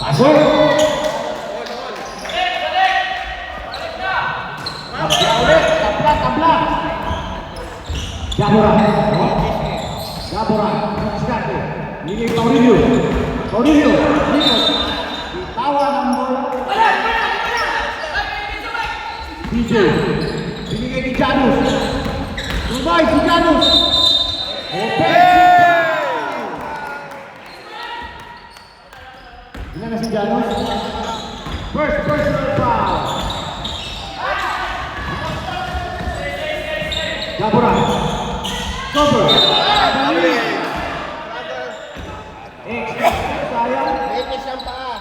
Pasok! Tabla ulit! Tabla! Jabora! Jabora! Diskarte! Ini Paulinho! Paulinho! Ditawa ng bola! DJ! Binigay ni Janus! Lumay si Janus! Ilan na si Janus? First personal foul! Jabora! Cover! Sayang! May siyang paa.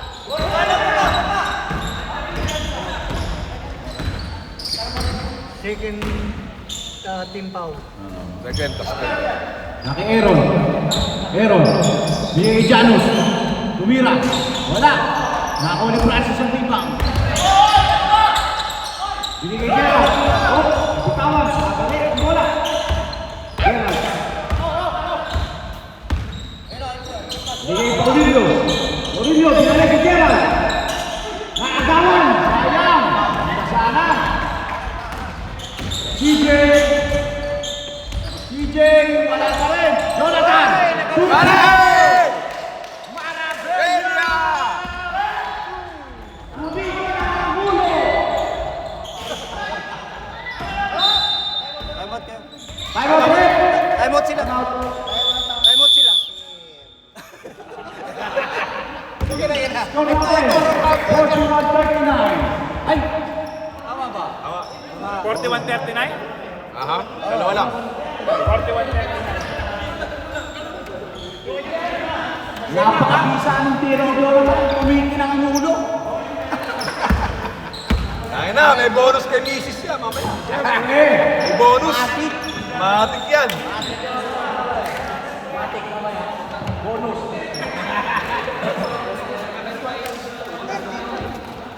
Second team foul. Second, tapos Naki Aaron. Aaron. Binigay kay Janus. Tumira. Wala. Nakakawali Francis ang timbang. Binigay kay Gerald. Oh, bitawan. Balik ang bola. Gerald. Binigay kay Paulinho. Paulinho, binalik kay Gerald. Nakagawan. Sayang. Sana. CJ, wala pa rin. Jonathan! Marabel! Marabella! Lumiko na ang ulo! Time out kayo. Time out break! Time out sila. Time out sila. Sige na, yan na. Score natin, 41-39. Ay! Tama ba? 41-39? Aha, dalawa lang. 41-39. Napakabisa ng tira ng Jonathan. Kumikin ang ulo. Kaya na, may bonus kay Mrs. yan mamaya. May bonus. Matik yan.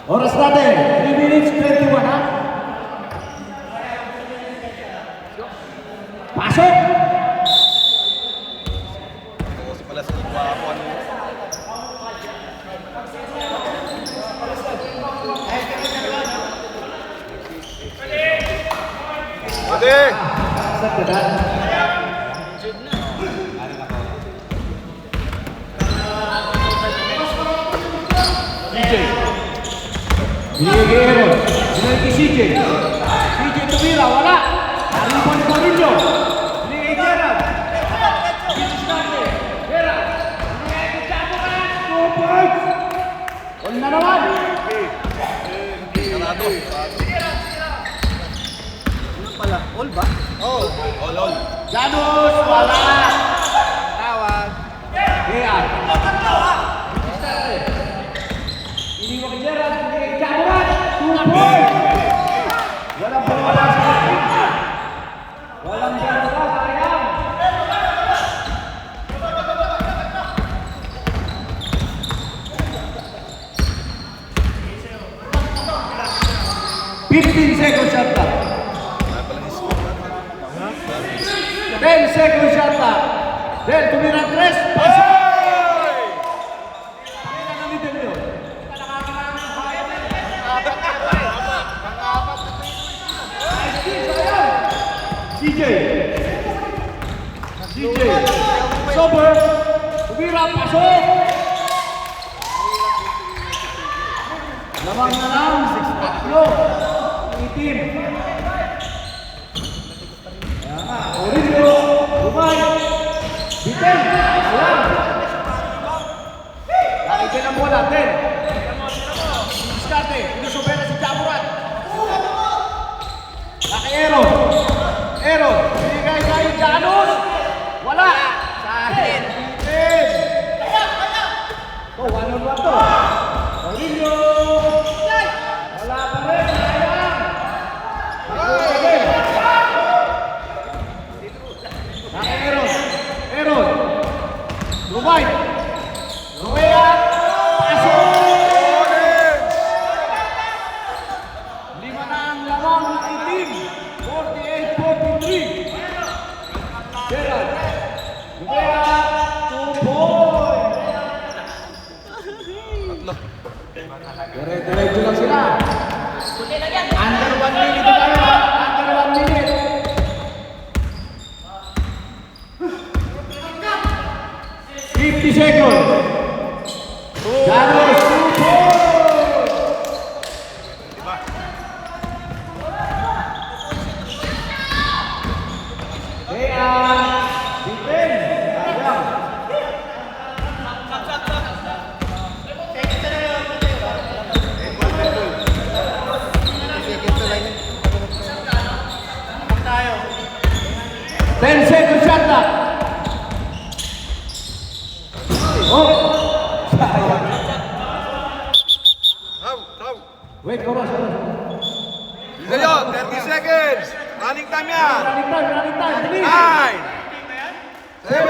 Oras natin, 3 minutes 21 ha? Pasok! Kasi pala sa iwapo. Pwede! Sa pedat. CJ. Binigay kay Aaron. Binigay kay CJ. CJ tumira, wala. Naripan ni Paulinho. Binigay kay Gerald. Gerald. Binigay kay Jabora. 2 points. All na naman. Sarado. Ano pala? All ba? Oh, all. Janus, wala. Tawag. Gerald. Iniwan kay Gerald. Binigay kay Jabora. 2 points. Walang pumala sa akin. Walang Jabora, sayang. Seconds shot clock. 10 seconds shot clock. Del, tumira 3. Pasok! Pakailan ang middle nyo. Kita nakakilala ng kaya na yun. CJ. CJ. Sober. Tumira, pasok! Lamang na lang. 3. Itim. Kaya nga, Paulinho, Lumay, Bitel, ayan. Nakikita ang bola, Del. Diskarte, pinusobera si Jaburat. Naki Aaron. Aaron, binigay kay Janus. Wala. Sa akin. Bitel. Oh, 1-on-1 to. Paulinho. Wala pa rin, sayang. Aaron. Lumay. Lumaya. Pasok. 5 na ang lamang ng itim. 48-43. Gerald. Lumaya. 2 points. Tatlo. Dire-diretso lang sila. Under 1 minute na tayo. Under 1 minute. $50 seconds. Janos, 2 points. Kaya, defense. Sayang. Second to line. 10 seconds shot clock. Oh. Out. Wait, Koros. Bisa yun, 30 seconds. Running time yan. Running time. Bilis. 9, 7,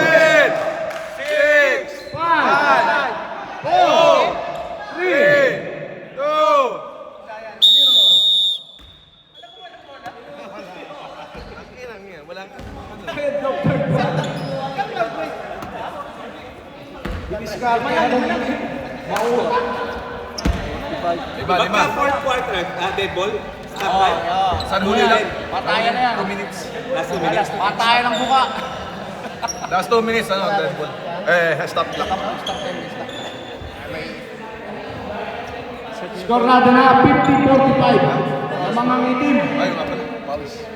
6, 5, 4, 3, 2, walang Diniscarte ka na maura. Lima. Fourth quarter, dead ball. Stop time. San huli lang. Patayan na yan. 2 minutes. Last 2 minutes. Patayan ng buka. Last 2 minutes, ano, dead ball. Stop clock. Score natin na 50-45. Ang mga itim. Ayun nga pala, Paus.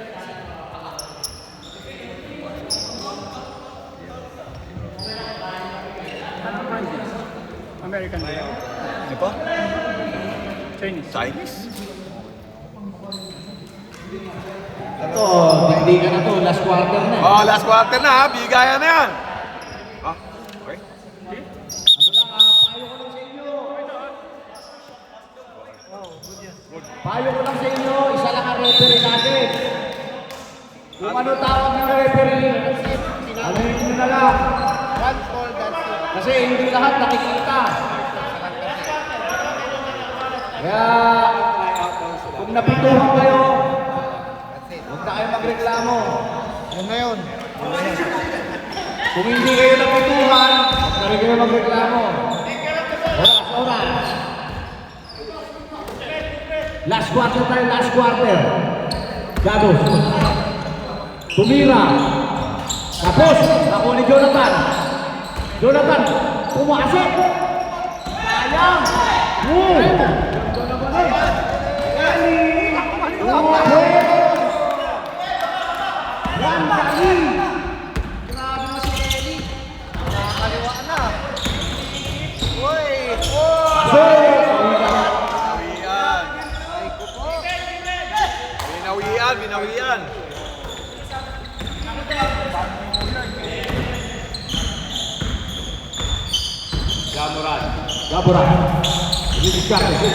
American. Ano pa? Chinese. Chinese? Ito, hindi ka na to. Last quarter na. Oh, last quarter na ha. Bigayan na yan. Ah, okay. Payo ko lang sa inyo, isa lang ang referee natin. Kung ano tawag ng referee, ano yun na lang. One call, that's it. Kasi hindi lahat nakikita. Kaya, kung napituhan kayo, huwag na kayo magreklamo. Yun na yun. Kung hindi kayo napituhan, huwag na rin kayo magreklamo. Oras. Last quarter tayo, last quarter. Gados. Tumira. Tapos, ako ni Jonathan. Jonathan, pumasok. Sayang. Woo! Ganda naman eh. Galing. Yan, galing. Grabe mo si Kelly. Nakakaliwa na. Uy! So, Binawian. Binawian. Gaboran. Ini diskarte.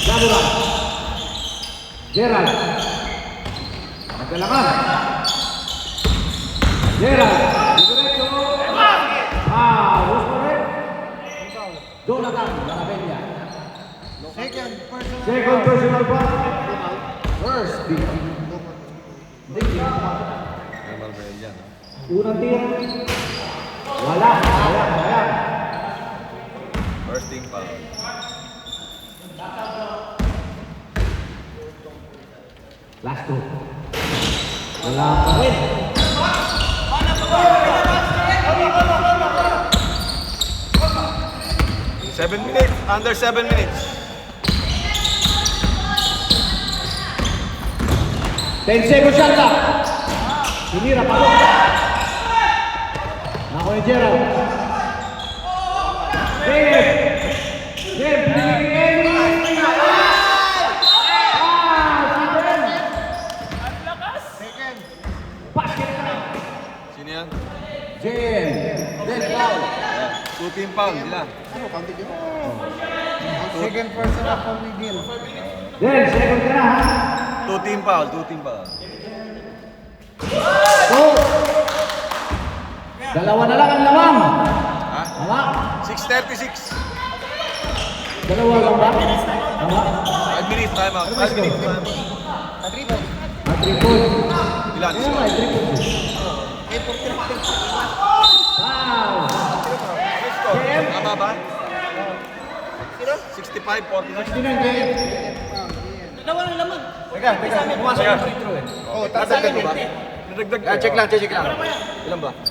Gaboran. Gerald. Nagdalangan. Gerald. Diretso. Who's correct? Jonathan Larabella. Second person. Second personal foul. First. Unang tiro. Wala. Sayang. First team foul. Last two. Wala pa rin. Seven minutes. Under 7 minutes. 10 seconds shot clock. Sinira pa. Ako ni Gerald. Pinili ni Second. Sino yan? foul. Two team foul sila. Ano, counted yun? Second person na from Miguel. Second ka na ha. Two team foul. So, dalawa na lang ang lamang. Ha? Tama? 6:36. Dalawa lang ba? Tama? 5 minutes time out. 5 minutes. Kadribo. Matripod. Ilan? Ano nga, matripod. Foul. Tama ba? Sino? ba? 65, 49. 69 game. Dalawa ng lamang. Teka. Pumasok ng free throw eh. Oh, tatagdag mo ba? Nadagdag ko. Check lang. Ilan ba? 50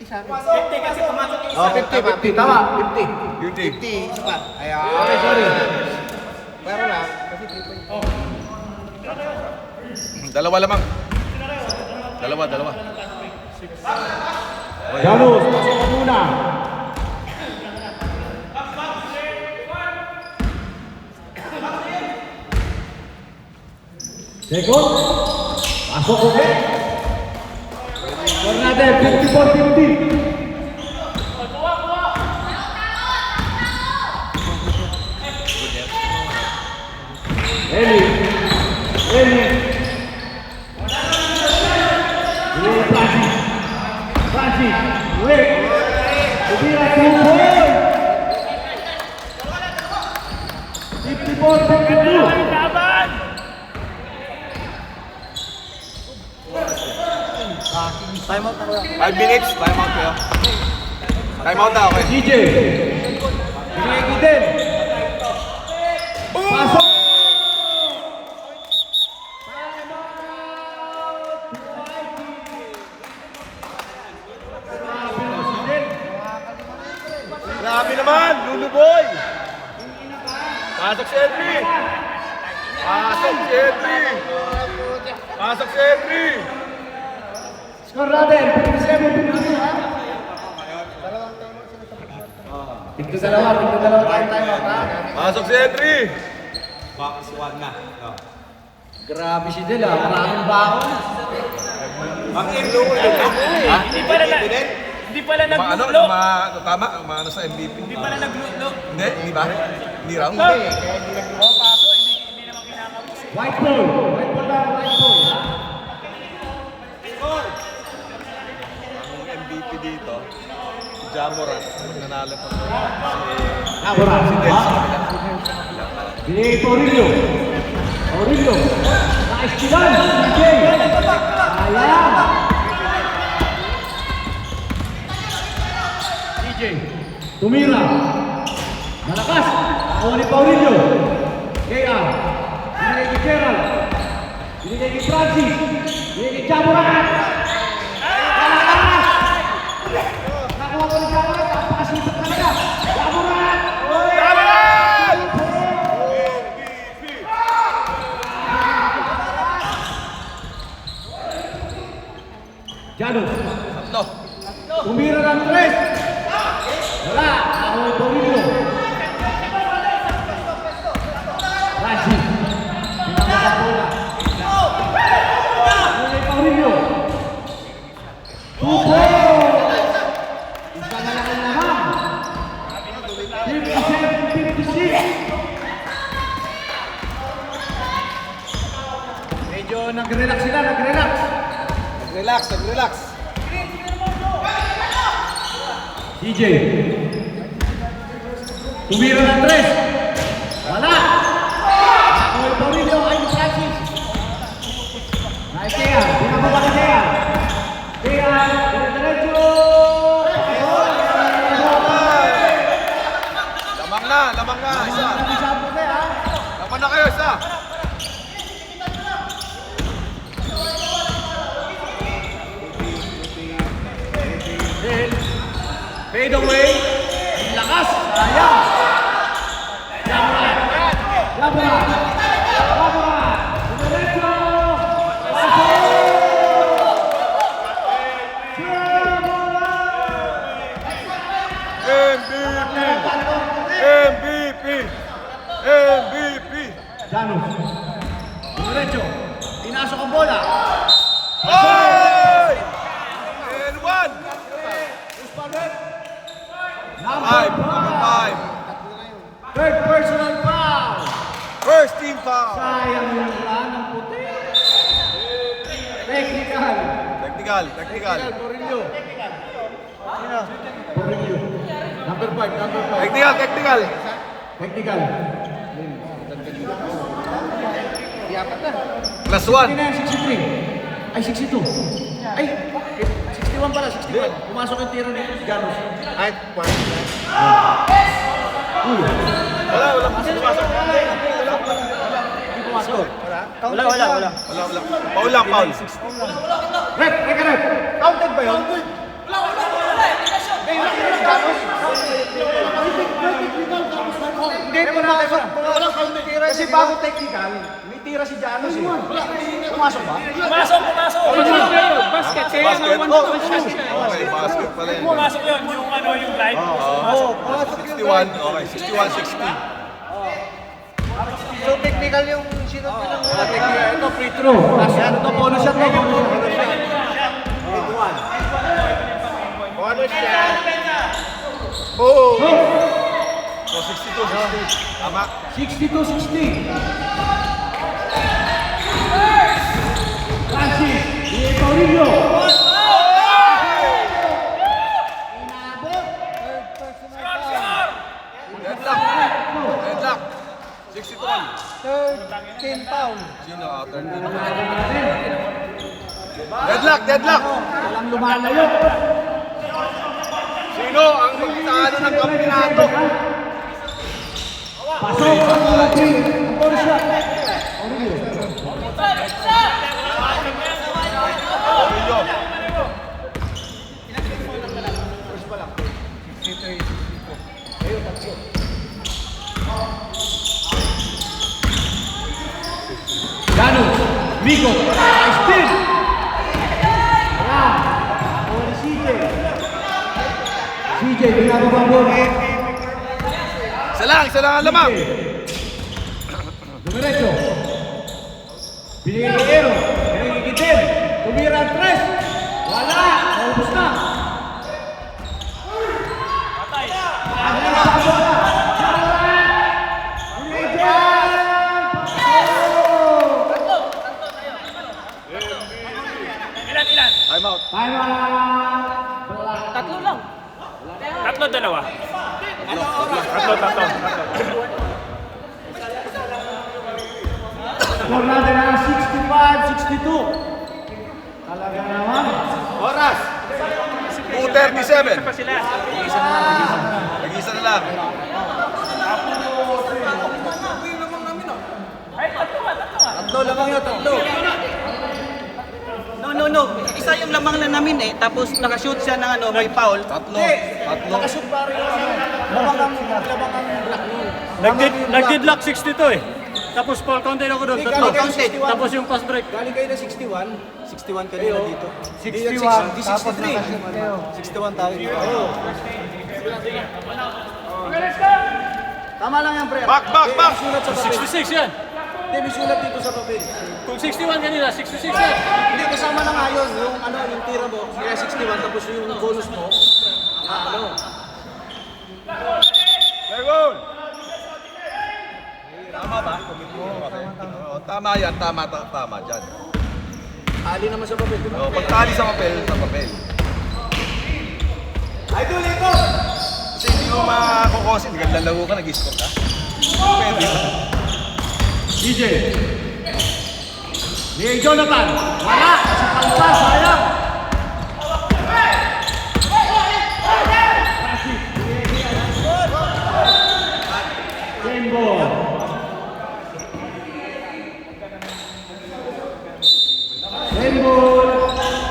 sa akin. 50 kasi pumasok yung Oh, 50. Tama, 50. Beauty. 50, isa pa. Ayan. Okay, sorry. Pero na, kasi 3 point. Dalawa lamang. Dalawa. Janus, pasok ka muna. Second, pasok ulit. Score natin, 54-50. Eli. Francis, wait. Tumira 2 point. 54-52. Time out na ko. 5 minutes, time out kayo. Time out na, okay. DJ. Binigay din. Pasok. Grabe naman, Lulu Boy. Pasok si Henry. Pasok si Henry. Score natin, 57-52. Tigdo dalawa tayo time out ha. Pasok si Henry. Box 1 na. Grabe si Del ha, maraming baon. Ang MVP. Hindi pala Ano, nag-look. tama, ano sa MVP. Hindi pala nag-look. Hindi ba? Hindi raw. Paso, hindi naman kinakabos. White ball tayo, white ball. Ang MVP dito, si Jamoran, nanalo pa si Abra. Del sa kanila. Binigay ito Aurelio. Naka-estilan. DJ. Ayan. DJ. Tumira. Malakas. Ako ni Aurelio. KR. Binigay kay Gerald. Binigay kay Francis. Binigay kay Jamoran. Malakas. Nakuha ko ni Jamoran. Napakasipag talaga. Jamoran. Janus. Tatlo. Tumira ng 3. Wala. Ako ni Paulino. Raji. Pinamata bola. Ako ni Paulino. Tupo. Isa na lang ang naman. 57-56. Medyo nag-relax sila, nag-relax. Relax. DJ. Tumira ng 3. Wala. Ako yung Paulino ay ni Francis. Kaya, pinababa ka kaya. Kaya, diretso. Lamang na, isa. Sabi kaya. Laman na kayo, isa. Fade away. Ang lakas. Sayang. Yaburan. Diretso. MVP. Janus. Diretso. Pinasok ang bola. Oy! And 1. Number 5. Third personal foul. First team foul. Sayang yung run ng puti. Technical. Technical. Corillo. Corillo. Number 5. Technical. Technical. Di apat na. Plus 1. Hindi na yan, 63. Ay, 62. Ay, 61 pala, 61. Pumasok yung tira ni Janus. Ay, point. Uy. Wala. Wala. Paul lang, Paul. Rep, rep. Counted ba yun? Hindi, pumasok. Kasi bago technical, may tira si Janos eh. Pumasok ba? Pumasok. Basket, kaya Basket. naman ako siya. Okay, basket pala yun. Pumasok yun, yung live. Oo, pumasok yun. 61, okay, 61-60. So technical yung sinot ko ng Ito, free throw. Ito, bonus shot mo. bonus siya. Oh! So 62-60. Tama. 62-60. Francis, Diego Paulinho. Headlock. 62. 13 foul. Sino? 13. Deadlock. Walang lumalayo. Sino ang magtalo ng kampinato? Pasok. Ang bonus shot. Paulinho. Gano, Migo, Still. Wala. Wala si CJ. CJ, binababa mo. Isa lang ang lamang. Dumiretso. Binigay ni Ero. Binigay ni Gitel. Tumira ang tres. Wala. Naubos na. Ilan? Time out. Time out. Tatlo, dalawa. Tatlo. Score natin ang 65-62. Talaga naman. Oras. 2:37. Pa sila. Nag-isa na lang. Tatlo lamang yun, tatlo. No. Isa yung lamang na namin eh. Tapos nakashoot siya ng ano, may foul. Tatlo. Nakashoot pa rin yung lamang ang black roll. Nag-deadlock 62 eh. Tapos Paul counted ako doon. Tatlo. Tapos yung fast break. Galing kayo na 61. 61 kanina dito. 61. Di 63. 61 tayo dito. Tama lang yan, pre. Back. May sulat sa papel. 66 yan. Hindi, may sulat dito sa papel. Kung 61 kanina, 66 yan. Hindi, kasama na nga yun. Yung tira mo, kaya 61, tapos yung bonus mo. Segol. Tama ba? Oo, tama yan. Tama dyan. Ali naman sa papel, di ba? Pagtali sa papel. Idol, ito! Kasi hindi mo makukosin. Naglalaro ka, nag-score ka. Pwede ba? DJ. Ni Jonathan. Wala. Sa palpas. Sayang. Rainbow.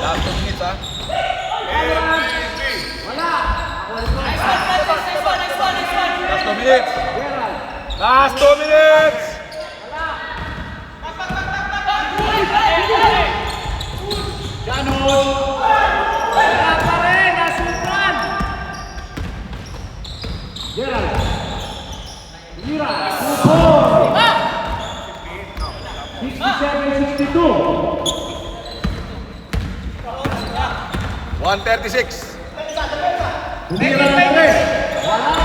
Last 2 minutes, ha? Last 2 minutes! Ganon. Wala pa rin. Nasupan. Gerald. Mira. Supor. 67-62. 1:36. Tumira ng tres. Wala.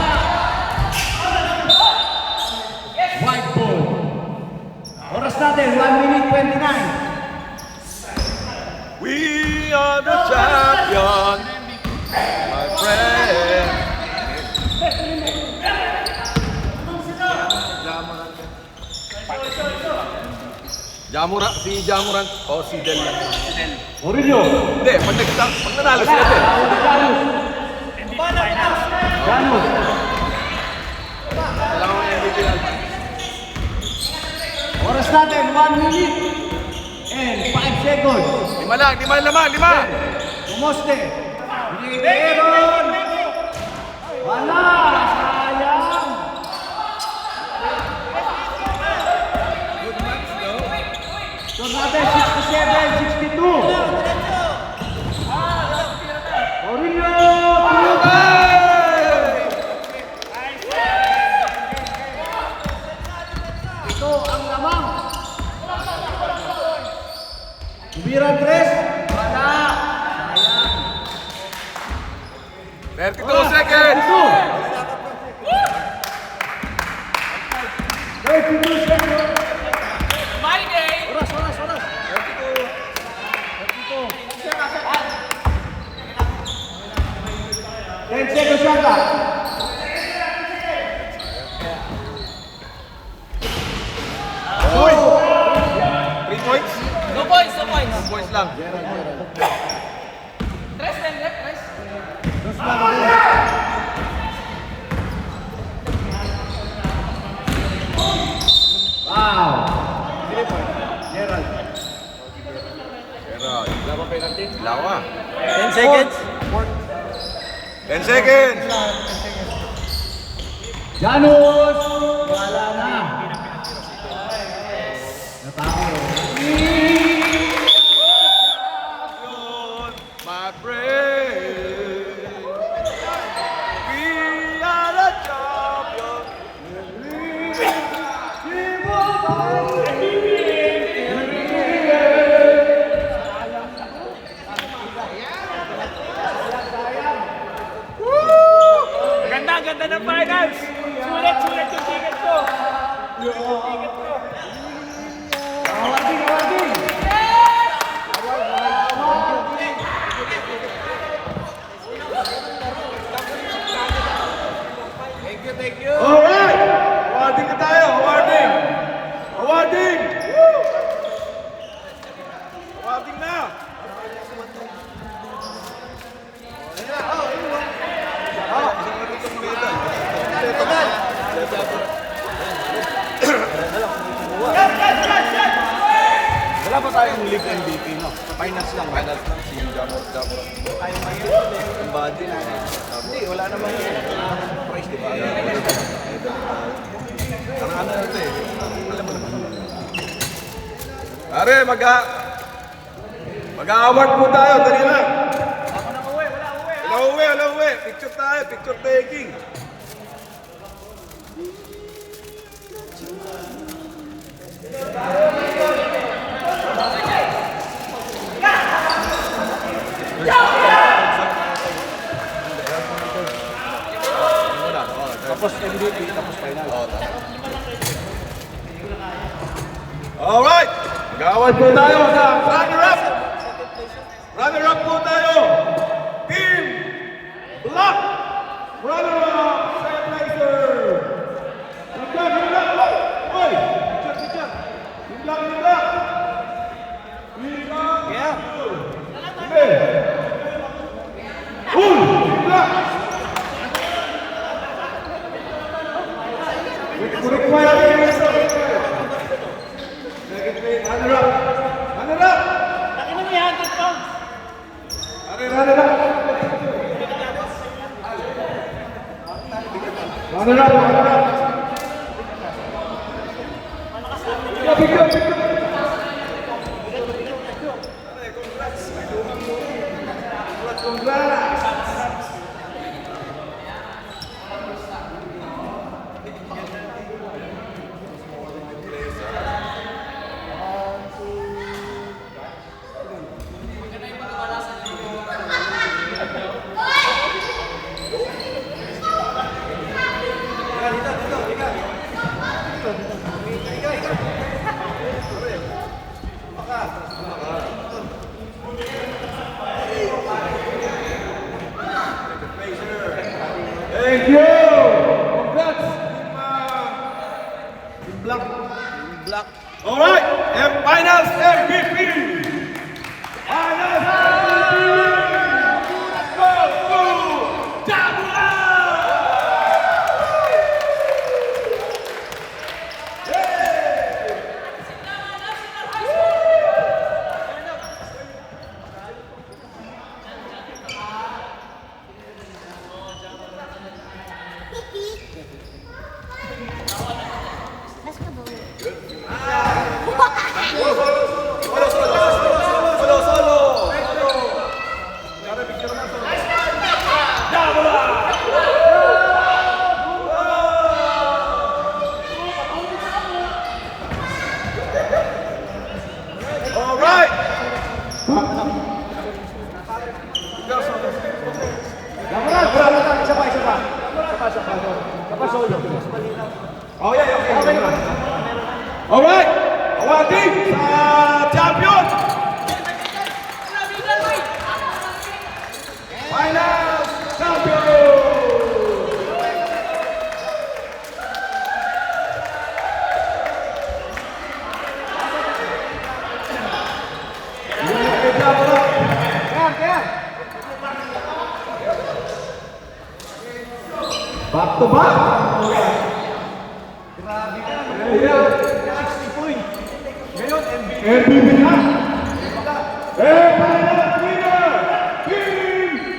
White ball. Oras natin, 1 minute 29. We are the champion, my friend. Si Jamuran o si Del. Orillo. Hindi, pag nanalo sila Del. Ganos. Kailangan mo MVP lang. Oras natin, 1 minute and 5 seconds. Lima. Umuste. Binigay kay Aaron. Wala, sayang. Score natin, 67-62. Orillo, ito ang lamang. Tubiran 3. Wala. 32 seconds. 32 seconds. My day! Oras. 10 seconds yata. Uy! 3 points? 2 points, 2 points. 2 points lang. Tres, then left, tres. Wow. Gerald. Lawa. 10 seconds. 10 seconds. Janus. Wala na. Natapos. My friend. We are the champion. Ganda ng finals! Sulit yung ticket ko! Awarding. Thank you. Alright! Awarding na tayo! Awarding! Awarding na! Wala pa tayong league MVP, no? Finals lang. Si Jamot. Ang body na. Hindi, wala namang prize, di ba? Ang ano na ito eh. Alam mo naman. Pare, mag-a-award po tayo. Dali lang. Wala uwi. Picture tayo. Picture taking. Tapos MVP, tapos final. Alright! Mag-award po tayo sa runner-up! Runner-up po tayo! Team Black! Runner-up! Second placer! Team Black! Oy! Picture! Team Black! Team Black! Yeah. Okay! Team Black! Require runner-up! Runner-up! Ano may 100 pounds? Runner-up! Runner-up! Thank you! Congrats! Team Black. Alright! And finals MVP! Finals MVP! Go to Jamula! Oh, yeah, okay. Alright! Awating sa champion! Final champion! Back to back. MVP na. Final winner. Team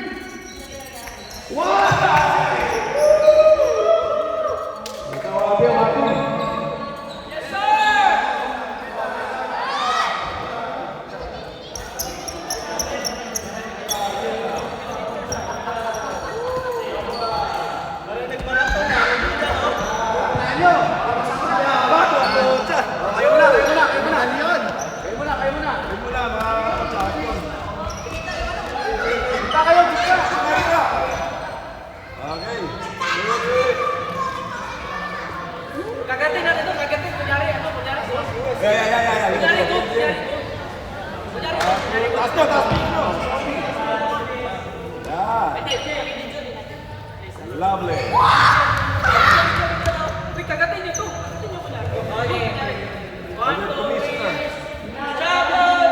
Okay. Kagatin natin ito, kagatin. Kunyari, kunyari. Yeah. Kunyari ko. Taas nyo. Lovely. Uy, kagatin nyo to. Kagatin nyo kunyari. Okay. 1, 2, 3. Champion!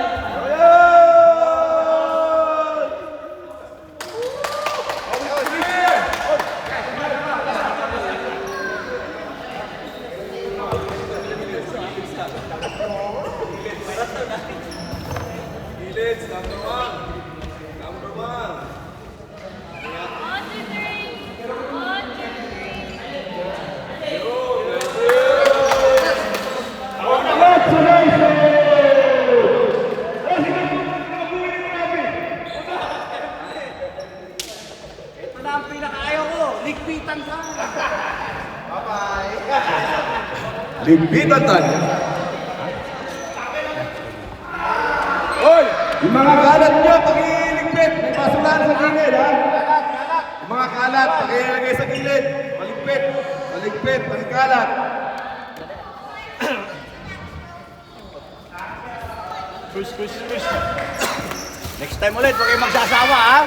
Gilid, number one. Ito na ang pinakaayaw ko. Ligpitan sa. Ligpitan tayo. Hoy! Yung mga kalat nyo, pakiligpit. May basurahan sa gilid, ha? Yung mga kalat, pakilagay sa gilid. Maligpit. Pakikalat. Next time ulit, huwag kayong magsasawa ha.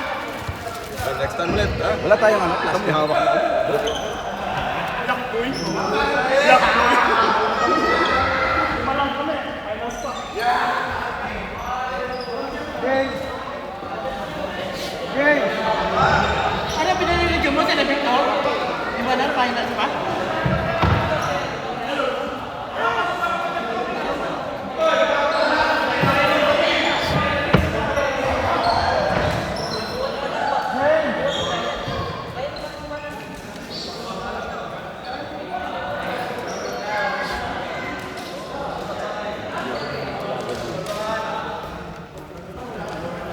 Next time ulit, ha? Wala tayong ano, Ito may hawak na. Ano pinaniligyan mo sa Victor? Iba na, finals pa?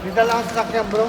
Dito lang sa sakyan, bro.